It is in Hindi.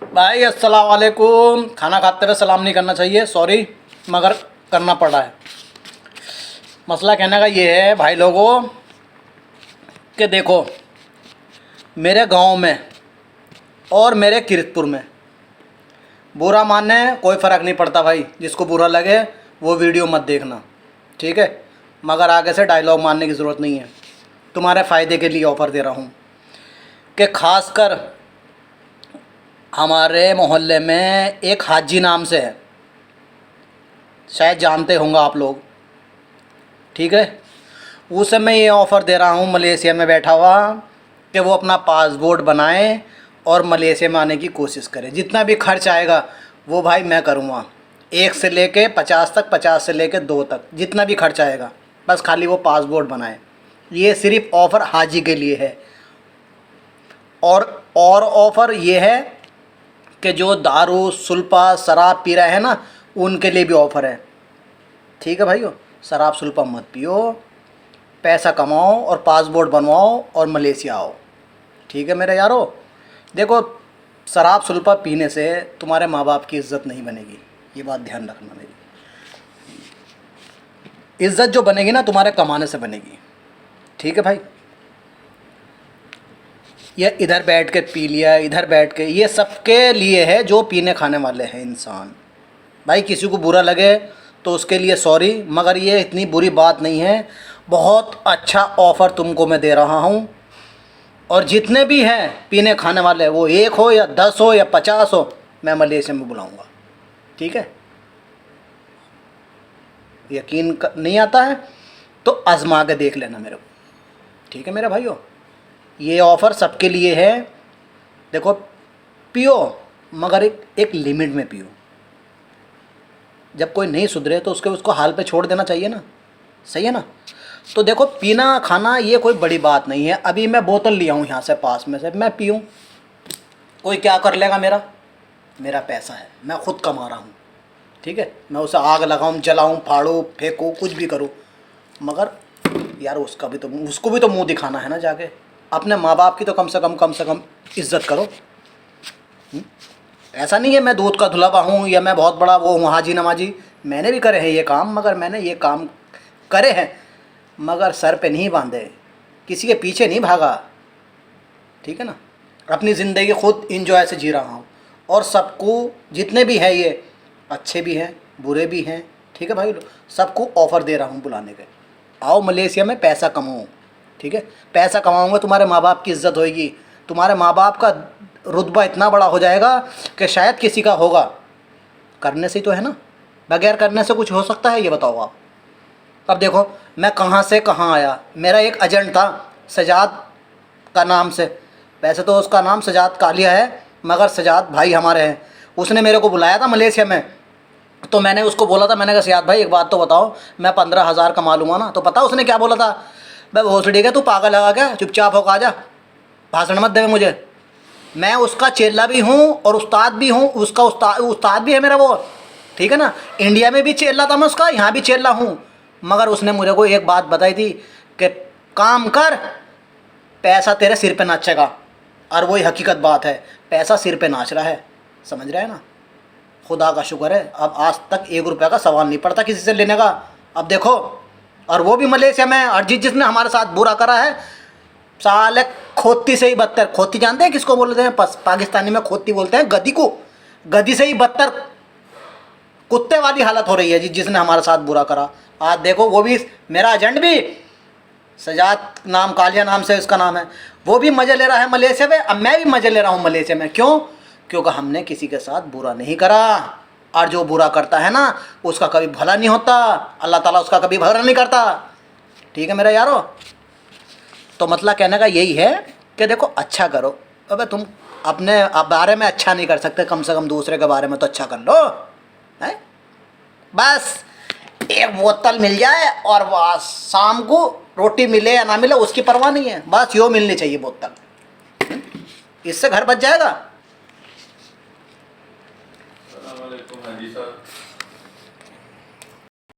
भाई अस्सलाम वालेकुम। खाना खाते हुए सलाम नहीं करना चाहिए, सॉरी, मगर करना पड़ रहा है। मसला कहने का ये है भाई लोगों कि देखो, मेरे गांव में और मेरे किरतपुर में बुरा मानने कोई फ़र्क नहीं पड़ता भाई। जिसको बुरा लगे वो वीडियो मत देखना, ठीक है। मगर आगे से डायलॉग मारने की ज़रूरत नहीं है। तुम्हारे फ़ायदे के लिए ऑफ़र दे रहा हूँ कि ख़ासकर हमारे मोहल्ले में एक हाजी नाम से है, शायद जानते होंगे आप लोग, ठीक है। उसे मैं ये ऑफ़र दे रहा हूँ मलेशिया में बैठा हुआ कि वो अपना पासपोर्ट बनाए और मलेशिया में आने की कोशिश करें। जितना भी खर्च आएगा वो भाई मैं करूँगा, 1 से लेके 50 तक, 50 से लेके 2 तक, जितना भी खर्च आएगा, बस खाली वो पासपोर्ट बनाए। ये सिर्फ ऑफ़र हाजी के लिए है। और ऑफ़र ये है कि जो दारू सुल्पा शराब पी रहे हैं ना, उनके लिए भी ऑफ़र है, ठीक है भाइयों। शराब सुल्पा मत पियो, पैसा कमाओ और पासपोर्ट बनवाओ और मलेशिया आओ, ठीक है मेरे यारो। देखो, शराब सुल्पा पीने से तुम्हारे माँ बाप की इज़्ज़त नहीं बनेगी, ये बात ध्यान रखना मेरी। इज़्ज़त जो बनेगी ना तुम्हारे कमाने से बनेगी, ठीक है भाई। ये इधर बैठ के पी लिया, इधर बैठ के, ये सबके लिए है जो पीने खाने वाले हैं इंसान। भाई किसी को बुरा लगे तो उसके लिए सॉरी, मगर ये इतनी बुरी बात नहीं है। बहुत अच्छा ऑफ़र तुमको मैं दे रहा हूँ। और जितने भी हैं पीने खाने वाले, वो 1 हो या 10 हो या 50 हो, मैं मलेशिया में बुलाऊँगा, ठीक है। यकीन नहीं आता है तो आज़मा के देख लेना मेरे को, ठीक है मेरे भाइयों। ये ऑफ़र सबके लिए है। देखो, पियो मगर एक लिमिट में पियो। जब कोई नहीं सुधरे तो उसको हाल पे छोड़ देना चाहिए ना, सही है ना। तो देखो, पीना खाना ये कोई बड़ी बात नहीं है। अभी मैं बोतल लिया हूँ यहाँ से पास में से, मैं पीऊँ, कोई क्या कर लेगा? मेरा पैसा है, मैं ख़ुद कमा रहा हूँ, ठीक है। मैं उसे आग लगाऊँ, जलाऊँ, फाड़ूँ, फेंकूँ, कुछ भी करूँ, मगर यार उसको भी तो मुँह दिखाना है ना जाके। अपने माँ बाप की तो कम से कम इज़्ज़त करो। ऐसा नहीं है मैं दूध का धुलावा हूँ या मैं बहुत बड़ा वो हूँ हाजी नमाजी। मैंने भी करे हैं ये काम, मगर मैंने ये काम करे हैं मगर सर पे नहीं बांधे, किसी के पीछे नहीं भागा, ठीक है ना। अपनी ज़िंदगी खुद इंजॉय से जी रहा हूँ। और सबको जितने भी हैं, ये अच्छे भी हैं बुरे भी हैं, ठीक है भाई, सबको ऑफ़र दे रहा हूँ बुलाने के। आओ मलेशिया में पैसा कमाओ, ठीक है। पैसा कमाऊँगा, तुम्हारे माँ बाप की इज़्ज़त होएगी, तुम्हारे माँ बाप का रुतबा इतना बड़ा हो जाएगा कि शायद किसी का होगा। करने से ही तो है ना, बगैर करने से कुछ हो सकता है? ये बताओ आप। अब देखो, मैं कहाँ से कहाँ आया। मेरा एक एजेंट था सजाद का नाम से, वैसे तो उसका नाम सजाद कालिया है, मगर सजाद भाई हमारे हैं। उसने मेरे को बुलाया था मलेशिया में, तो मैंने उसको बोला था, मैंने कहा सजाद भाई एक बात तो बताओ, मैं 15,000 कमा लूँगा ना। तो पता उसने क्या बोला था? भाई भोसड़ी का तू पागल लगा क्या, चुपचाप होकर आ जा, भाषण मत दे मुझे। मैं उसका चेला भी हूँ और उस्ताद भी हूँ, उसका उस्ताद भी है मेरा वो, ठीक है ना। इंडिया में भी चेला था मैं उसका, यहाँ भी चेला हूँ। मगर उसने मुझे को एक बात बताई थी कि काम कर, पैसा तेरे सिर पे नाचेगा। और वही हकीकत बात है, पैसा सिर पे नाच रहा है, समझ रहे हैं ना। खुदा का शुक्र है, अब आज तक 1 रुपये का सवाल नहीं पड़ता किसी से लेने का। अब देखो, और वो भी मलेशिया में। और जिसने हमारे साथ बुरा करा है, साले खोती से ही बदतर। खोती जानते हैं किसको बोलते हैं? पाकिस्तानी में खोती बोलते हैं गधी को। गधी से ही बदतर कुत्ते वाली हालत हो रही है जिसने हमारे साथ बुरा करा। आज देखो, वो भी मेरा एजेंट भी सजाद नाम, कालिया नाम से उसका नाम है, वो भी मज़े ले रहा है मलेशिया में। अब मैं भी मज़े ले रहा हूँ मलेशिया में। क्यों? क्योंकि हमने किसी के साथ बुरा नहीं करा। और जो बुरा करता है ना, उसका कभी भला नहीं होता, अल्लाह ताला उसका कभी भला नहीं करता, ठीक है मेरा यारो। तो मतलब कहने का यही है कि देखो, अच्छा करो। अबे तुम अपने बारे में अच्छा नहीं कर सकते, कम से कम दूसरे के बारे में तो अच्छा कर लो, है। बस एक बोतल मिल जाए और वह शाम को रोटी मिले या ना मिले उसकी परवाह नहीं है, बस यो मिलनी चाहिए बोतल, इससे घर बच जाएगा। अस्सलाम वालेकुम हाजी साहब।